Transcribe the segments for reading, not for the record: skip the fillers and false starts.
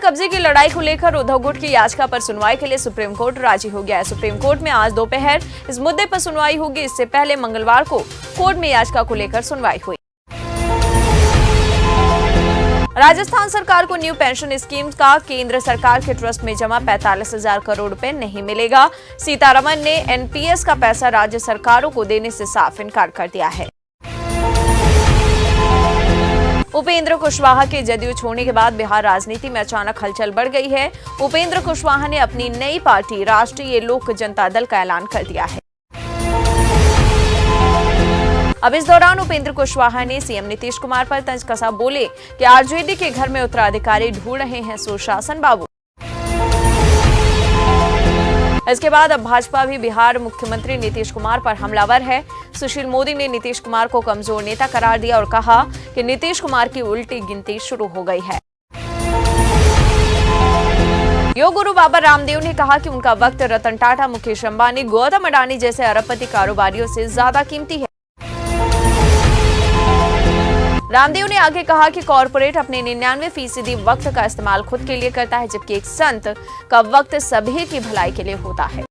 कब्जे की लड़ाई को लेकर उद्धव गुट की याचिका पर सुनवाई के लिए सुप्रीम कोर्ट राजी हो गया है। सुप्रीम कोर्ट में आज दोपहर इस मुद्दे पर सुनवाई होगी। इससे पहले मंगलवार को कोर्ट में याचिका को लेकर सुनवाई हुई। राजस्थान सरकार को न्यू पेंशन स्कीम का केंद्र सरकार के ट्रस्ट में जमा 45,000 करोड़ रुपए नहीं मिलेगा। सीतारमण ने एनपीएस का पैसा राज्य सरकारों को देने से साफ इनकार कर दिया है। उपेंद्र कुशवाहा के जदयू छोड़ने के बाद बिहार राजनीति में अचानक हलचल बढ़ गई है। उपेंद्र कुशवाहा ने अपनी नई पार्टी राष्ट्रीय लोक जनता दल का ऐलान कर दिया है। अब इस दौरान उपेंद्र कुशवाहा ने सीएम नीतीश कुमार पर तंज कसा, बोले कि आरजेडी के घर में उत्तराधिकारी ढूंढ रहे हैं सुशासन बाबू। इसके बाद अब भाजपा भी बिहार मुख्यमंत्री नीतीश कुमार पर हमलावर है। सुशील मोदी ने नीतीश कुमार को कमजोर नेता करार दिया और कहा कि नीतीश कुमार की उल्टी गिनती शुरू हो गई है। योग गुरु बाबा रामदेव ने कहा कि उनका वक्त रतन टाटा, मुकेश अंबानी, गौतम अडानी जैसे अरबपति कारोबारियों से ज्यादा कीमती है। रामदेव ने आगे कहा कि कॉरपोरेट अपने 99% वक्त का इस्तेमाल खुद के लिए करता है, जबकि एक संत का वक्त सभी की भलाई के लिए होता है।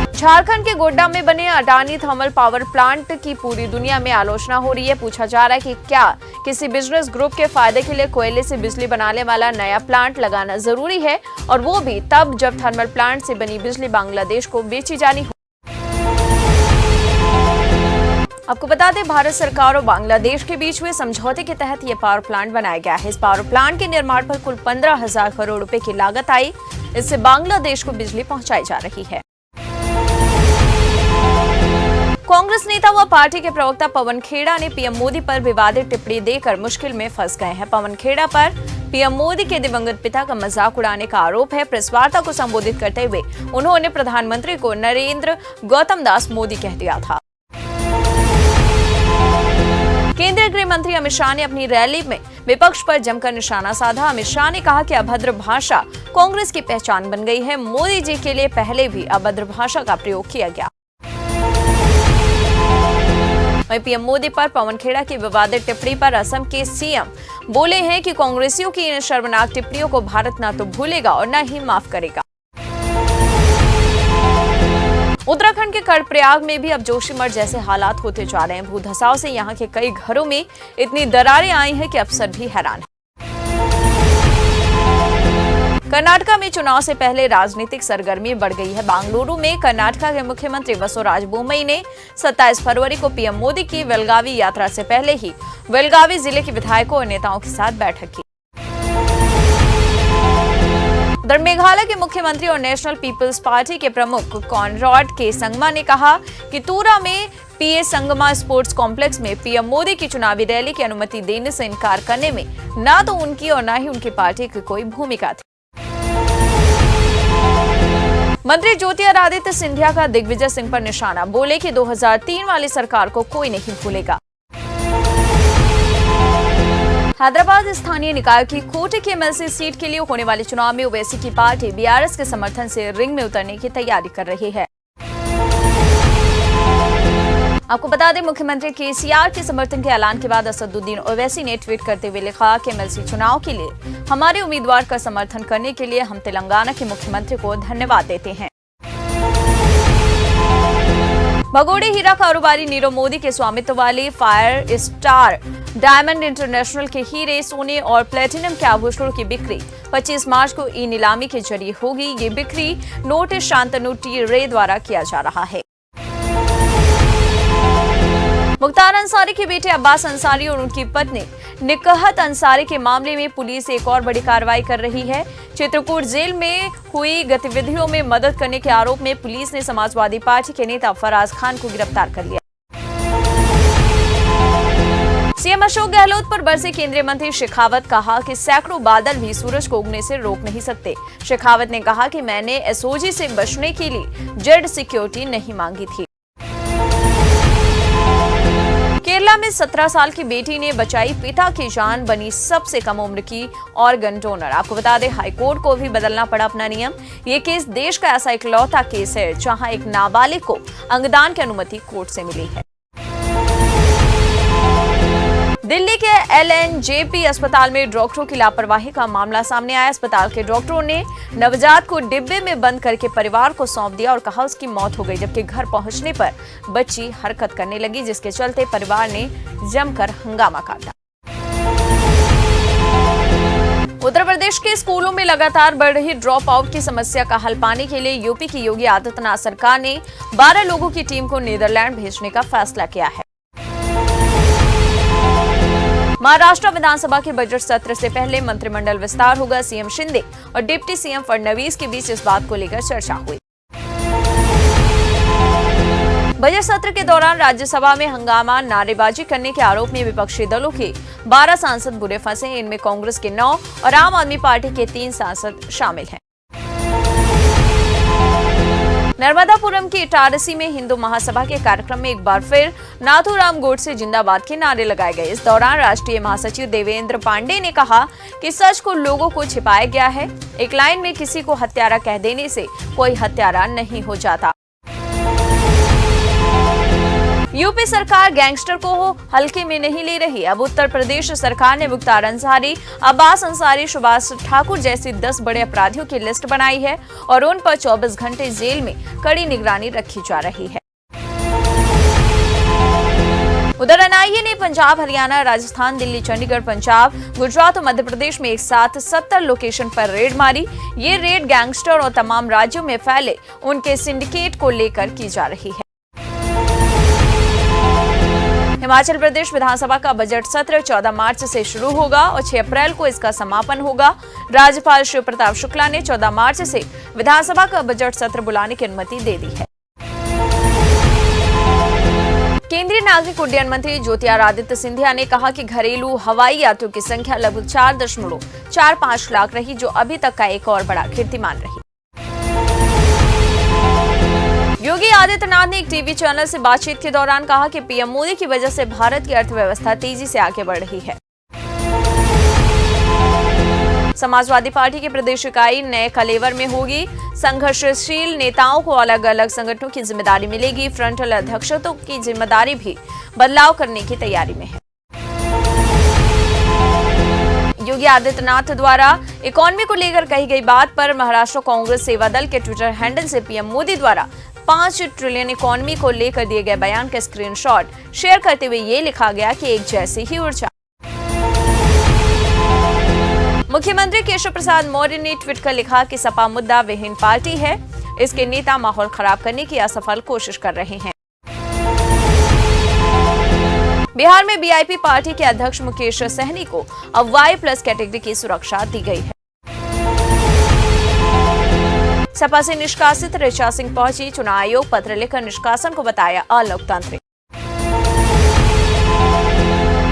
झारखंड के गोड्डा में बने अडानी थर्मल पावर प्लांट की पूरी दुनिया में आलोचना हो रही है। पूछा जा रहा है कि क्या किसी बिजनेस ग्रुप के फायदे के लिए कोयले से बिजली बनाने वाला नया प्लांट लगाना जरूरी है, और वो भी तब जब थर्मल प्लांट से बनी बिजली बांग्लादेश को बेची जानी हो। आपको बता दें, भारत सरकार और बांग्लादेश के बीच हुए समझौते के तहत यह पावर प्लांट बनाया गया है। इस पावर प्लांट के निर्माण पर कुल 15,000 करोड़ रुपए की लागत आई। इससे बांग्लादेश को बिजली पहुंचाई जा रही है। कांग्रेस नेता व पार्टी के प्रवक्ता पवन खेड़ा ने पीएम मोदी पर विवादित टिप्पणी देकर मुश्किल में फंस गए हैं। पवन खेड़ा पर पीएम मोदी के दिवंगत पिता का मजाक उड़ाने का आरोप है। प्रेस वार्ता को संबोधित करते हुए उन्होंने प्रधानमंत्री को नरेंद्र गौतम दास मोदी कह दिया था। केंद्रीय गृह मंत्री अमित शाह ने अपनी रैली में विपक्ष पर जमकर निशाना साधा। अमित शाह ने कहा कि अभद्र भाषा कांग्रेस की पहचान बन गई है। मोदी जी के लिए पहले भी अभद्र भाषा का प्रयोग किया गया। वहीं पीएम मोदी पर पवन खेड़ा की विवादित टिप्पणी पर असम के सीएम बोले हैं कि कांग्रेसियों की इन शर्मनाक टिप्पणियों को भारत न तो भूलेगा और न ही माफ करेगा। उत्तराखंड के कर्णप्रयाग में भी अब जोशीमठ जैसे हालात होते जा रहे हैं। भूधसाव से यहां के कई घरों में इतनी दरारें आई हैं कि अफसर भी हैरान हैं। कर्नाटका में चुनाव से पहले राजनीतिक सरगर्मी बढ़ गई है। बेंगलुरु में कर्नाटका के मुख्यमंत्री बसवराज बोम्मई ने 27 फरवरी को पीएम मोदी की बेलगावी यात्रा से पहले ही बेलगावी जिले के विधायकों और नेताओं के साथ बैठक की। उधर मेघालय के मुख्यमंत्री और नेशनल पीपल्स पार्टी के प्रमुख कॉनराड के संगमा ने कहा कि तूरा में पीए संगमा स्पोर्ट्स कॉम्प्लेक्स में पीएम मोदी की चुनावी रैली की अनुमति देने से इनकार करने में न तो उनकी और न ही उनकी पार्टी की कोई भूमिका थी। मंत्री ज्योतिरादित्य सिंधिया का दिग्विजय सिंह पर निशाना, बोले कि 2003 वाली सरकार को कोई नहीं भूलेगा। हैदराबाद स्थानीय निकाय की कोटे की एमएलसी सीट के लिए होने वाले चुनाव में ओवैसी की पार्टी बीआरएस के समर्थन से रिंग में उतरने की तैयारी कर रही है। आपको बता दें, मुख्यमंत्री केसीआर के समर्थन के ऐलान के बाद असदुद्दीन ओवैसी ने ट्वीट करते हुए लिखा कि एमएलसी चुनाव के लिए हमारे उम्मीदवार का समर्थन करने के लिए हम तेलंगाना के मुख्यमंत्री को धन्यवाद देते हैं। भगोड़े हीरा कारोबारी नीरव मोदी के स्वामित्व वाली फायर स्टार डायमंड इंटरनेशनल के हीरे, सोने और प्लेटिनम के आभूषणों की बिक्री 25 मार्च को ई नीलामी के जरिए होगी। ये बिक्री नोट शांतनु टी रे द्वारा किया जा रहा है। मुख्तार अंसारी के बेटे अब्बास अंसारी और उनकी पत्नी निकहत अंसारी के मामले में पुलिस एक और बड़ी कार्रवाई कर रही है। चित्रकूट जेल में हुई गतिविधियों में मदद करने के आरोप में पुलिस ने समाजवादी पार्टी के नेता फराज खान को गिरफ्तार कर लिया। सीएम अशोक गहलोत पर बरसे केंद्रीय मंत्री शेखावत, कहा कि सैकड़ों बादल भी सूरज को उगने से रोक नहीं सकते। शेखावत ने कहा कि मैंने एसओजी से बचने के लिए जेड सिक्योरिटी नहीं मांगी थी। केरला में 17 साल की बेटी ने बचाई पिता की जान, बनी सबसे कम उम्र की ऑर्गन डोनर। आपको बता दें, हाईकोर्ट को भी बदलना पड़ा अपना नियम। ये केस देश का ऐसा इकलौता केस है जहां एक नाबालिग को अंगदान की अनुमति कोर्ट से मिली है। दिल्ली के LNJP अस्पताल में डॉक्टरों की लापरवाही का मामला सामने आया। अस्पताल के डॉक्टरों ने नवजात को डिब्बे में बंद करके परिवार को सौंप दिया और कहा उसकी मौत हो गई, जबकि घर पहुंचने पर बच्ची हरकत करने लगी, जिसके चलते परिवार ने जमकर हंगामा काटा। उत्तर प्रदेश के स्कूलों में लगातार बढ़ रही ड्रॉप आउट की समस्या का हल पाने के लिए यूपी की योगी आदित्यनाथ सरकार ने 12 लोगों की टीम को नीदरलैंड भेजने का फैसला किया है। महाराष्ट्र विधानसभा के बजट सत्र से पहले मंत्रिमंडल विस्तार होगा। सीएम शिंदे और डिप्टी सीएम फडणवीस के बीच इस बात को लेकर चर्चा हुई। बजट सत्र के दौरान राज्यसभा में हंगामा, नारेबाजी करने के आरोप में विपक्षी दलों के 12 सांसद बुरे फंसे। इनमें कांग्रेस के 9 और आम आदमी पार्टी के 3 सांसद शामिल हैं। नर्मदापुरम की इटारसी में हिंदू महासभा के कार्यक्रम में एक बार फिर नाथूराम गोडसे जिंदाबाद के नारे लगाए गए। इस दौरान राष्ट्रीय महासचिव देवेंद्र पांडे ने कहा कि सच को लोगों को छिपाया गया है। एक लाइन में किसी को हत्यारा कह देने से कोई हत्यारा नहीं हो जाता। यूपी सरकार गैंगस्टर को हल्के में नहीं ले रही। अब उत्तर प्रदेश सरकार ने मुख्तार अंसारी, अब्बास अंसारी, सुभाष ठाकुर जैसे 10 बड़े अपराधियों की लिस्ट बनाई है और उन पर 24 घंटे जेल में कड़ी निगरानी रखी जा रही है। उधर एनआईए ने पंजाब, हरियाणा, राजस्थान, दिल्ली, चंडीगढ़, पंजाब, गुजरात और मध्य प्रदेश में एक साथ 70 लोकेशन पर रेड मारी। ये रेड गैंगस्टर और तमाम राज्यों में फैले उनके सिंडिकेट को लेकर की जा रही है। हिमाचल प्रदेश विधानसभा का बजट सत्र 14 मार्च से शुरू होगा और 6 अप्रैल को इसका समापन होगा। राज्यपाल शिव प्रताप शुक्ला ने 14 मार्च से विधानसभा का बजट सत्र बुलाने की अनुमति दे दी है। केंद्रीय नागरिक उड्डयन मंत्री ज्योतिरादित्य सिंधिया ने कहा कि घरेलू हवाई यात्रियों की संख्या लगभग 4.45 लाख रही, जो अभी तक का एक और बड़ा कीर्तिमान रही। योगी आदित्यनाथ ने एक टीवी चैनल से बातचीत के दौरान कहा कि पीएम मोदी की वजह से भारत की अर्थव्यवस्था तेजी से आगे बढ़ रही है। समाजवादी पार्टी की प्रदेश इकाई नए कलेवर में होगी। संघर्षशील नेताओं को अलग अलग संगठनों की जिम्मेदारी मिलेगी। फ्रंटल अध्यक्षों की जिम्मेदारी भी बदलाव करने की तैयारी में है। योगी आदित्यनाथ द्वारा इकोनॉमी को लेकर कही गई बात पर महाराष्ट्र कांग्रेस सेवा दल के ट्विटर हैंडल से पीएम मोदी द्वारा 5 ट्रिलियन इकोनॉमी को लेकर दिए गए बयान का स्क्रीनशॉट शेयर करते हुए ये लिखा गया कि एक जैसी ही ऊर्जा। मुख्यमंत्री केशव प्रसाद मौर्य ने ट्वीट कर लिखा कि सपा मुद्दा विहीन पार्टी है, इसके नेता माहौल खराब करने की असफल कोशिश कर रहे हैं। बिहार में बीआईपी पार्टी के अध्यक्ष मुकेश सहनी को अब Y+ कैटेगरी की सुरक्षा दी गई है। सपा से निष्कासित ऋचा सिंह पहुंची। चुनाव आयोग पत्र लिखकर निष्कासन को बताया अलोकतांत्रिक।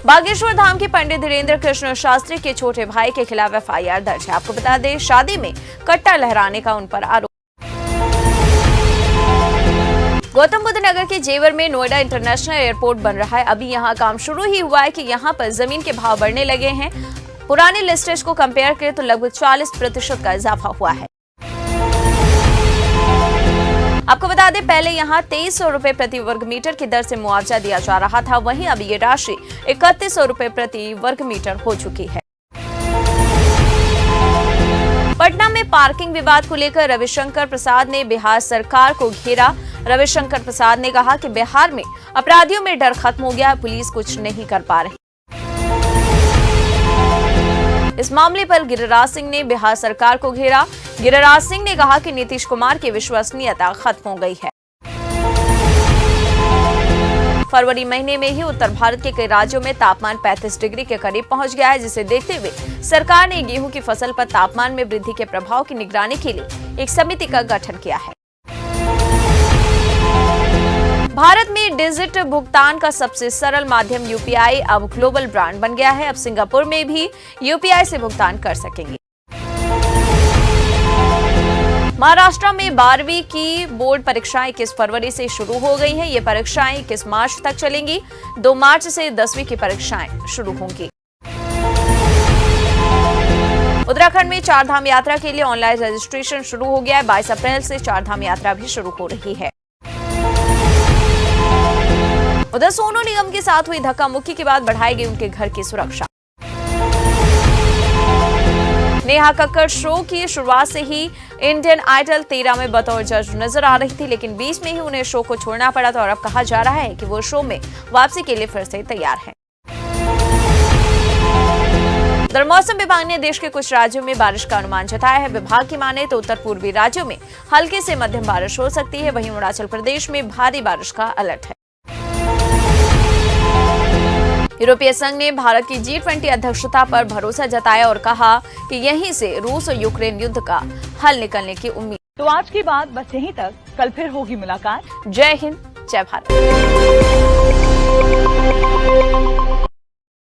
बागेश्वर धाम के पंडित धीरेन्द्र कृष्ण शास्त्री के छोटे भाई के खिलाफ FIR दर्ज है। आपको बता दें, शादी में कट्टा लहराने का उन पर आरोप। गौतम बुद्ध नगर के जेवर में नोएडा इंटरनेशनल एयरपोर्ट बन रहा है। अभी यहाँ काम शुरू ही हुआ है कि यहाँ पर जमीन के भाव बढ़ने लगे हैं। पुराने लिस्टेज को कंपेयर करें तो लगभग 40% का इजाफा हुआ है। आपको बता दें, पहले यहाँ 2300 रुपए प्रति वर्ग मीटर की दर से मुआवजा दिया जा रहा था, वहीं अब ये राशि 3100 रुपए प्रति वर्ग मीटर हो चुकी है। पटना में पार्किंग विवाद को लेकर रविशंकर प्रसाद ने बिहार सरकार को घेरा। रविशंकर प्रसाद ने कहा कि बिहार में अपराधियों में डर खत्म हो गया है, पुलिस कुछ नहीं कर पा रही। इस मामले पर गिरिराज सिंह ने बिहार सरकार को घेरा। गिरिराज सिंह ने कहा कि नीतीश कुमार की विश्वसनीयता खत्म हो गई है। फरवरी महीने में ही उत्तर भारत के कई राज्यों में तापमान 35 डिग्री के करीब पहुंच गया है, जिसे देखते हुए सरकार ने गेहूं की फसल पर तापमान में वृद्धि के प्रभाव की निगरानी के लिए एक समिति का गठन किया है। भारत में डिजिटल भुगतान का सबसे सरल माध्यम यूपीआई अब ग्लोबल ब्रांड बन गया है। अब सिंगापुर में भी यूपीआई से भुगतान कर सकेंगे। महाराष्ट्र में 12वीं की बोर्ड परीक्षाएं 21 फरवरी से शुरू हो गई हैं। ये परीक्षाएं 21 मार्च तक चलेंगी। 2 मार्च से 10वीं की परीक्षाएं शुरू होंगी। उत्तराखंड में चारधाम यात्रा के लिए ऑनलाइन रजिस्ट्रेशन शुरू हो गया है। 22 अप्रैल से चारधाम यात्रा भी शुरू हो रही है। उधर सोनू निगम के साथ हुई धक्का मुक्की के बाद बढ़ाई गई उनके घर की सुरक्षा। नेहा कक्कड़ शो की शुरुआत से ही इंडियन आइडल 13 में बतौर जज नजर आ रही थी, लेकिन बीच में ही उन्हें शो को छोड़ना पड़ा था और अब कहा जा रहा है कि वो शो में वापसी के लिए फिर से तैयार हैं। उधर मौसम विभाग ने देश के कुछ राज्यों में बारिश का अनुमान जताया है। विभाग की माने तो उत्तर पूर्वी राज्यों में हल्के से मध्यम बारिश हो सकती है, वहीं अरुणाचल प्रदेश में भारी बारिश का अलर्ट है। यूरोपीय संघ ने भारत की G20 अध्यक्षता पर भरोसा जताया और कहा कि यहीं से रूस और यूक्रेन युद्ध का हल निकलने की उम्मीद। तो आज की बात बस यहीं तक, कल फिर होगी मुलाकात। जय हिंद, जय भारत।